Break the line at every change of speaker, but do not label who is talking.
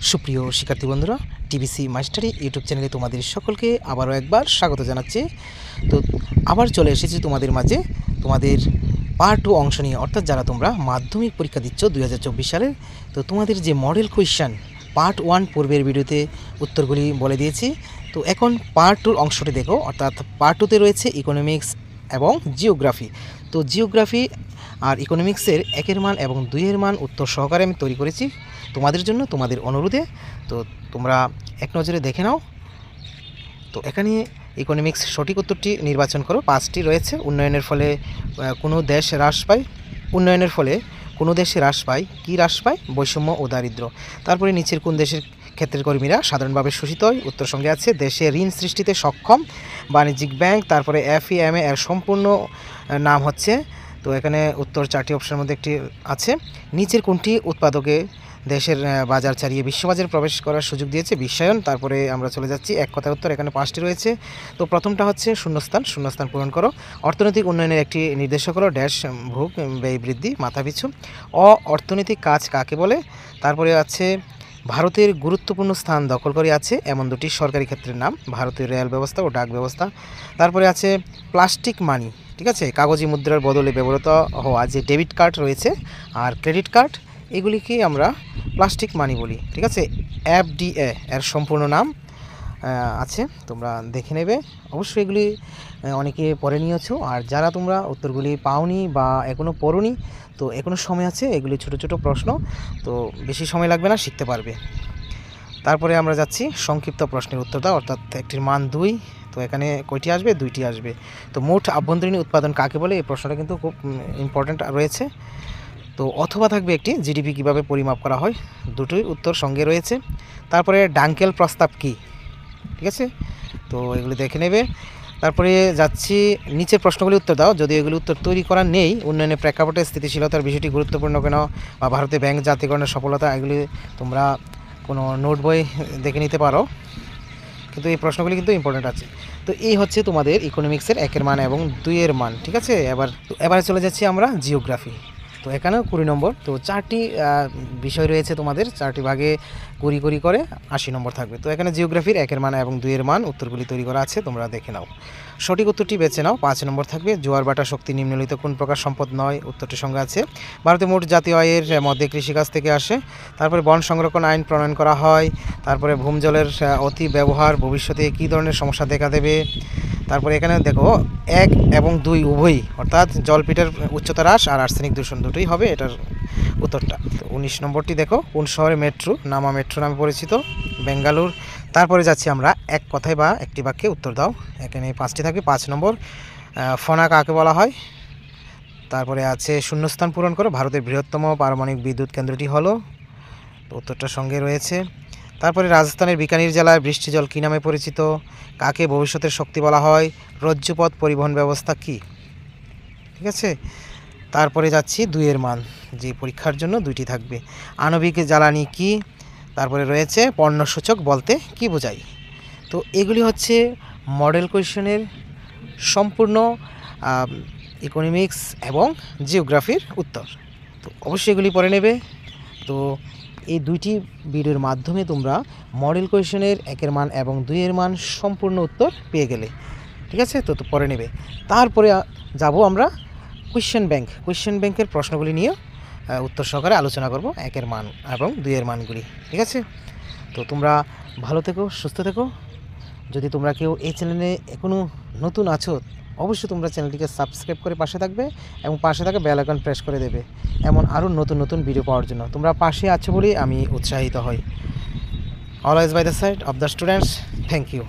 সুপ্রিয় শিক্ষার্থী বন্ধুরা, টিবিসি মাস্টারি ইউটিউব চ্যানেলে তোমাদের সকলকে আবারও একবার স্বাগত জানাচ্ছি। তো আবার চলে এসেছি তোমাদের মাঝে তোমাদের পার্ট 2 অংশ নিয়ে, অর্থাৎ যারা তোমরা মাধ্যমিক পরীক্ষা দিচ্ছ 2024 সালের। তো তোমাদের যে মডেল কোয়েশ্চেন পার্ট 1 পূর্বের ভিডিওতে উত্তরগুলি বলে দিয়েছি। তো এখন পার্ট 2 অংশটি দেখো, অর্থাৎ পার্ট 2তে রয়েছে ইকোনমিক্স এবং জিওগ্রাফি। তো জিওগ্রাফি আর ইকোনমিক্সের 1-এর মান এবং 2-এর মান উত্তর সহকারে আমি তৈরি করেছি তোমাদের জন্য, তোমাদের অনুরোধে। তো তোমরা এক নজরে দেখে নাও। তো এখানে ইকোনমিক্স সঠিক উত্তরটি নির্বাচন করো। 5টি রয়েছে। উন্নয়নের ফলে কোনো দেশ হ্রাস পায়। উন্নয়নের ফলে কোনো দেশে হ্রাস পায়, কী হ্রাস পায়? বৈষম্য ও দারিদ্র্য। তারপরে নিচের কোন দেশের ক্ষেত্রের কর্মীরা সাধারণভাবে শোষিত হয়? উত্তর সঙ্গে আছে দেশে ঋণ সৃষ্টিতে সক্ষম বাণিজ্যিক ব্যাংক। তারপরে FEMA এর সম্পূর্ণ নাম হচ্ছে, তো এখানে উত্তর 4টি অপশনের মধ্যে একটি আছে। নিচের কোনটি উৎপাদকে দেশের বাজার ছাড়িয়ে বিশ্ববাজারে প্রবেশ করার সুযোগ দিয়েছে? বিশ্বায়ন। তারপরে আমরা চলে যাচ্ছি এক কথার উত্তর। এখানে 5টি রয়েছে। তো প্রথমটা হচ্ছে শূন্যস্থান পূরণ করো। অর্থনৈতিক উন্নয়নের একটি নির্দেশক হলো ড্যাশ ভোগ ব্যয় বৃদ্ধি মাথাপিছু। অর্থনৈতিক কাজ কাকে বলে? তারপরে আছে ভারতের গুরুত্বপূর্ণ স্থান দখল করে আছে এমন দুটি সরকারি ক্ষেত্রের নাম, ভারতীয় রেল ব্যবস্থা ও ডাক ব্যবস্থা। তারপরে আছে প্লাস্টিক মানি, ঠিক আছে, কাগজি মুদ্রার বদলে ব্যবহৃত হওয়া যে ডেবিট কার্ড রয়েছে আর ক্রেডিট কার্ড, এগুলিকে আমরা প্লাস্টিক মানি বলি, ঠিক আছে। FDA এর সম্পূর্ণ নাম আছে, তোমরা দেখে নেবে। অবশ্যই এগুলি অনেকে পড়ে নিয়েছো, আর যারা তোমরা উত্তরগুলি পাওনি বা এখনও পড়োনি, তো এখনও সময় আছে। এগুলি ছোট ছোট প্রশ্ন, তো বেশি সময় লাগবে না, শিখতে পারবে। তারপরে আমরা যাচ্ছি সংক্ষিপ্ত প্রশ্নের উত্তর দাও, অর্থাৎ একটির মান 2। তো এখানে কয়টি আসবে? 2টি আসবে। তো মোট আভ্যন্তরীণ উৎপাদন কাকে বলে? এই প্রশ্নটা কিন্তু খুব ইম্পর্ট্যান্ট রয়েছে। তো অথবা থাকবে একটি GDP কীভাবে পরিমাপ করা হয়? দুটোই উত্তর সঙ্গে রয়েছে। তারপরে ডাঙ্কেল প্রস্তাব কি, ঠিক আছে, তো এগুলি দেখে নেবে। তারপরে যাচ্ছি নিচের প্রশ্নগুলি উত্তর দাও। যদি এগুলি উত্তর তৈরি করা নেই, উন্নয়নের প্রেক্ষাপটে স্থিতিশীলতার বিষয়টি গুরুত্বপূর্ণ কেন, বা ভারতে ব্যাংক জাতীয়করণের সফলতা, এগুলি তোমরা কোনো নোট বই দেখে নিতে পারো, কিন্তু এই প্রশ্নগুলি কিন্তু ইম্পর্ট্যান্ট আছে। তো এই হচ্ছে তোমাদের ইকোনমিক্সের 1-এর মান এবং 2-এর মান, ঠিক আছে। এবারে চলে যাচ্ছি আমরা জিওগ্রাফি। তো এখানেও 20 নম্বর। তো 4টি বিষয় রয়েছে তোমাদের, 4টি ভাগে 20 করে 80 নম্বর থাকবে। তো এখানে জিওগ্রাফির 1-এর মান এবং 2-এর মান উত্তরগুলি তৈরি করা আছে, তোমরা দেখে নাও। সঠিক উত্তরটি বেছে নাও। 5 নম্বর থাকবে জোয়ার ভাটা শক্তি নিম্নলিখিত কোন প্রকার সম্পদ নয়? উত্তরটির সঙ্গে আছে ভারতের মোট জাতীয় আয়ের মধ্যে কৃষিকাজ থেকে আসে। তারপরে বন সংরক্ষণ আইন প্রণয়ন করা হয়। তারপরে ভূমজলের অতি ব্যবহার ভবিষ্যতে কী ধরনের সমস্যা দেখা দেবে? তারপরে এখানে দেখো 1 এবং 2 উভয়ই, অর্থাৎ জলপিটের উচ্চতা হ্রাস আর আর্সেনিক দূষণ, দুটোই হবে এটার উত্তরটা। তো 19 নম্বরটি দেখো কোন শহরে মেট্রো নামে পরিচিত? বেঙ্গালুর। তারপরে যাচ্ছি আমরা এক কথায় বা একটি বাক্যে উত্তর দাও। এখানে 5টি থাকবে। 5 নম্বর ফনা কাকে বলা হয়? তারপরে আছে শূন্যস্থান পূরণ করো। ভারতের বৃহত্তম পারমাণবিক বিদ্যুৎ কেন্দ্রটি হলো, তো উত্তরটা সঙ্গে রয়েছে। তারপরে রাজস্থানের বিকানির জেলায় বৃষ্টি জল কী নামে পরিচিত? কাকে ভবিষ্যতের শক্তি বলা হয়? রজ্জুপথ পরিবহন ব্যবস্থা কি, ঠিক আছে। তারপরে যাচ্ছি 2-এর মান, যে পরীক্ষার জন্য 2টি থাকবে। আণবিক জ্বালানি কি? তারপরে রয়েছে পণ্যসূচক বলতে কি বোঝায়? তো এগুলি হচ্ছে মডেল কোয়েশ্চেনের সম্পূর্ণ ইকোনমিক্স এবং জিওগ্রাফির উত্তর। তো অবশ্যই এগুলি পড়ে নেবে। তো এই 2টি ভিডিওর মাধ্যমে তোমরা মডেল কোয়েশ্চেনের 1-এর মান এবং 2-এর মান সম্পূর্ণ উত্তর পেয়ে গেলে, ঠিক আছে। তো পড়ে নেবে। তারপরে যাব আমরা কোয়েশ্চেন ব্যাংকের প্রশ্নগুলি নিয়ে উত্তর সহকারে আলোচনা করব, 1-এর মান এবং 2-এর মানগুলি, ঠিক আছে। তো তোমরা ভালো থেকো, সুস্থ থেকো। যদি তোমরা কেউ এই চ্যানেলে এখনও নতুন আছো, অবশ্যই তোমরা চ্যানেলটিকে সাবস্ক্রাইব করে পাশে থাকবে এবং পাশে থাকা বেল আইকন প্রেস করে দেবে এমন আরও নতুন নতুন ভিডিও পাওয়ার জন্য। তোমরা পাশে আছো বলেই আমি উৎসাহিত হই। Always by the side of the students. Thank you.